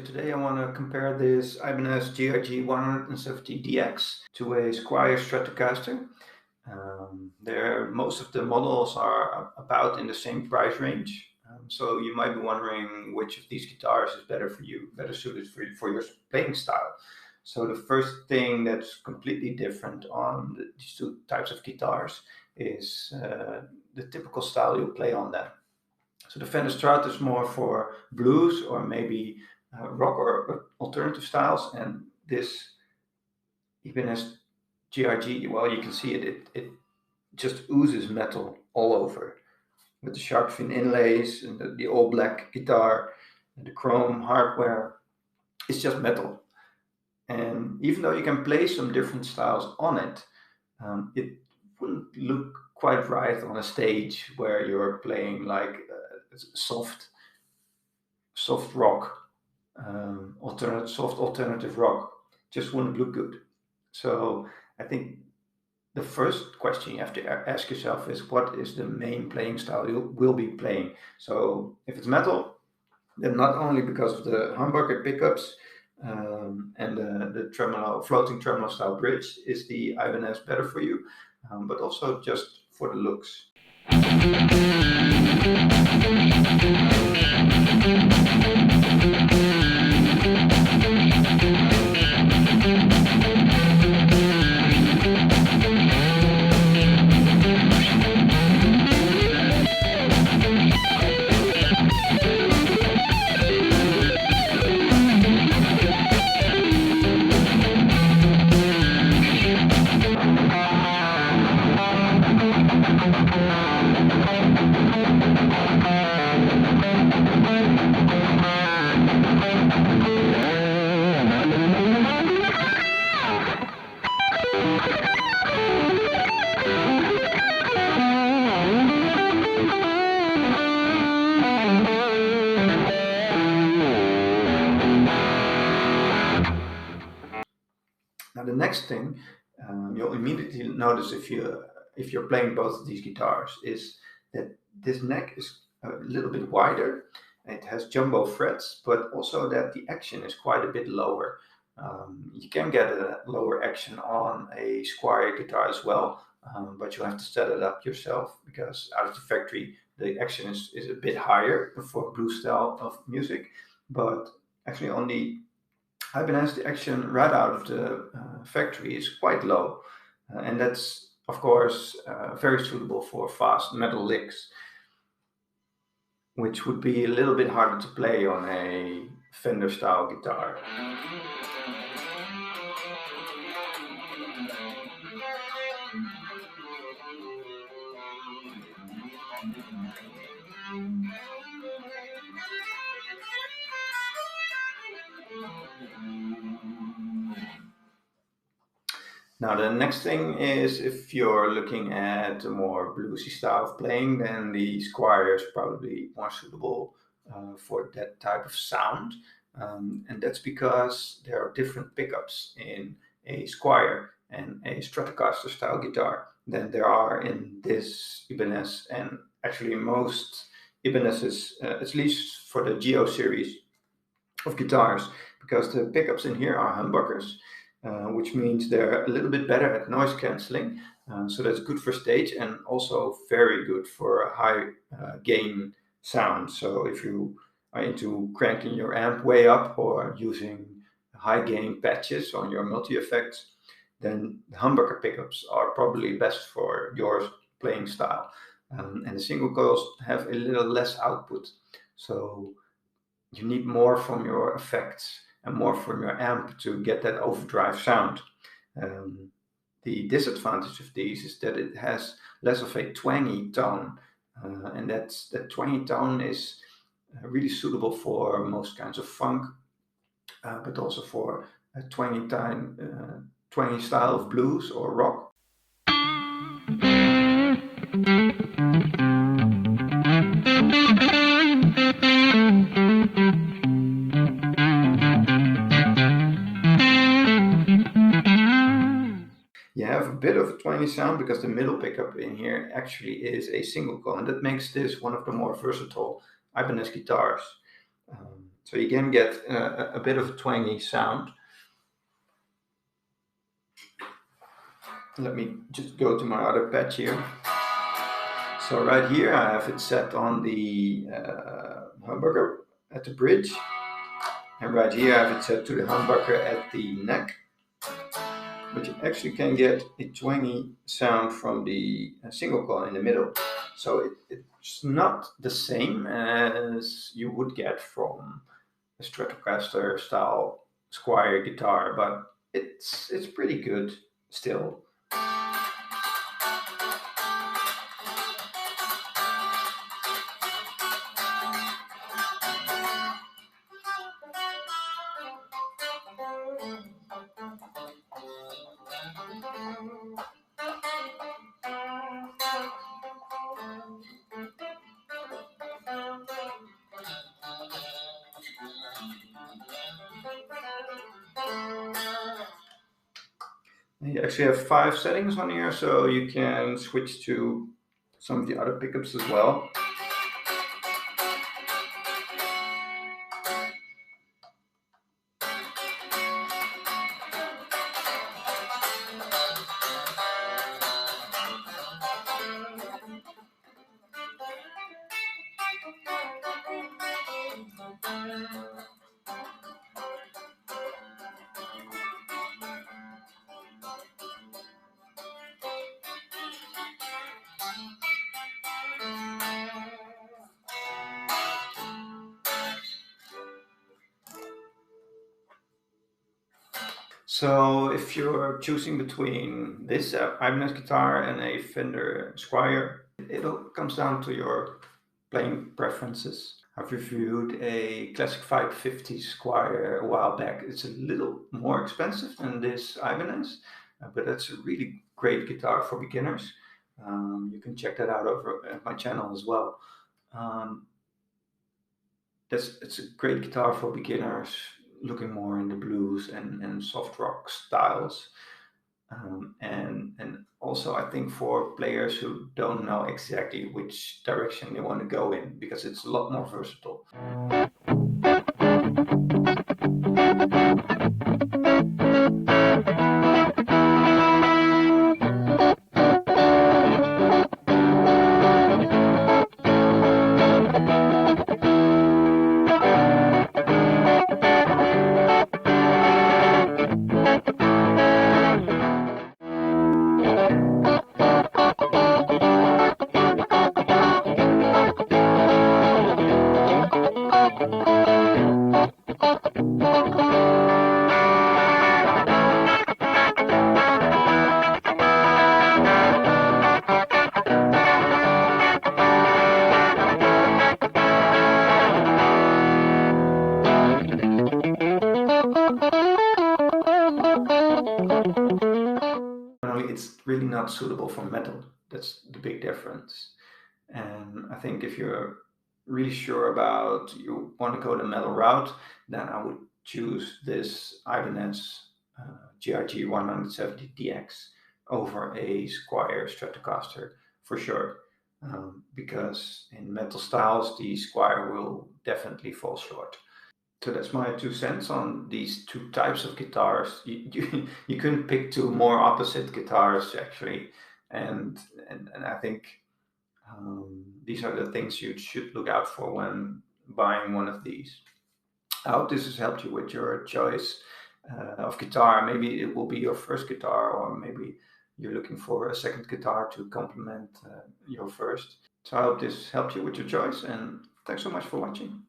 today I want to compare this Ibanez GRG170DX to a Squier Stratocaster. Most of the models are about in the same price range. So you might be wondering which of these guitars is better for you, better suited for your playing style. So the first thing that's completely different on these two types of guitars is the typical style you play on them. So the Fender Strat is more for blues or maybe rock or alternative styles, and this Ibanez GRG, well, you can see it just oozes metal all over, with the sharp fin inlays and the all black guitar and the chrome hardware. It's just metal. And even though you can play some different styles on it, it wouldn't look quite right on a stage where you're playing like soft rock, soft alternative rock. Just wouldn't look good. So I think the first question you have to ask yourself is, what is the main playing style you will be playing? So if it's metal, then not only because of the humbucker pickups and the tremolo, floating tremolo style bridge is the Ibanez better for you, but also just for the looks. Now the next thing you'll immediately notice if you're playing both of these guitars is that this neck is a little bit wider. It has jumbo frets, but also that the action is quite a bit lower. You can get a lower action on a Squier guitar as well, but you have to set it up yourself because out of the factory the action is a bit higher for blues style of music. But actually on the Ibanez, the action right out of the factory is quite low, and that's of course very suitable for fast metal licks, which would be a little bit harder to play on a Fender style guitar. Now the next thing is, if you're looking at a more bluesy style of playing, then the Squier is probably more suitable for that type of sound. And that's because there are different pickups in a Squier and a Stratocaster style guitar than there are in this Ibanez, and actually most Ibanez's, at least for the Geo series of guitars, because the pickups in here are humbuckers. Which means they're a little bit better at noise cancelling. So that's good for stage and also very good for a high gain sound. So if you are into cranking your amp way up or using high gain patches on your multi-effects, then the humbucker pickups are probably best for your playing style. And the single coils have a little less output. So you need more from your effects and more from your amp to get that overdrive sound. The disadvantage of these is that it has less of a twangy tone, and that twangy tone is really suitable for most kinds of funk, but also for a twangy style of blues or rock. You have a bit of a twangy sound because the middle pickup in here actually is a single coil, and that makes this one of the more versatile Ibanez guitars. So you can get a bit of a twangy sound. Let me just go to my other patch here. So right here I have it set on the humbucker at the bridge, and right here I have it set to the humbucker at the neck. But you actually can get a twangy sound from the single coil in the middle. So it's not the same as you would get from a Stratocaster style Squier guitar, but it's pretty good still. You actually have 5 settings on here, so you can switch to some of the other pickups as well. So if you're choosing between this Ibanez guitar and a Fender Squier, it all comes down to your playing preferences. I've reviewed a Classic Vibe 50 Squier a while back. It's a little more expensive than this Ibanez, but it's a really great guitar for beginners. You can check that out over at my channel as well. It's a great guitar for beginners looking more in the blues and soft rock styles. And also I think for players who don't know exactly which direction they want to go in, because it's a lot more versatile. It's really not suitable for metal. That's the big difference. And I think if you're really sure about you want to go the metal route, then I would choose this Ibanez GRG170DX over a Squier Stratocaster for sure. Because in metal styles, the Squier will definitely fall short. So that's my 2 cents on these 2 types of guitars. You couldn't pick 2 more opposite guitars actually, and I think these are the things you should look out for when buying one of these. I hope this has helped you with your choice of guitar. Maybe it will be your first guitar, or maybe you're looking for a second guitar to complement your first. So I hope this helped you with your choice, and thanks so much for watching.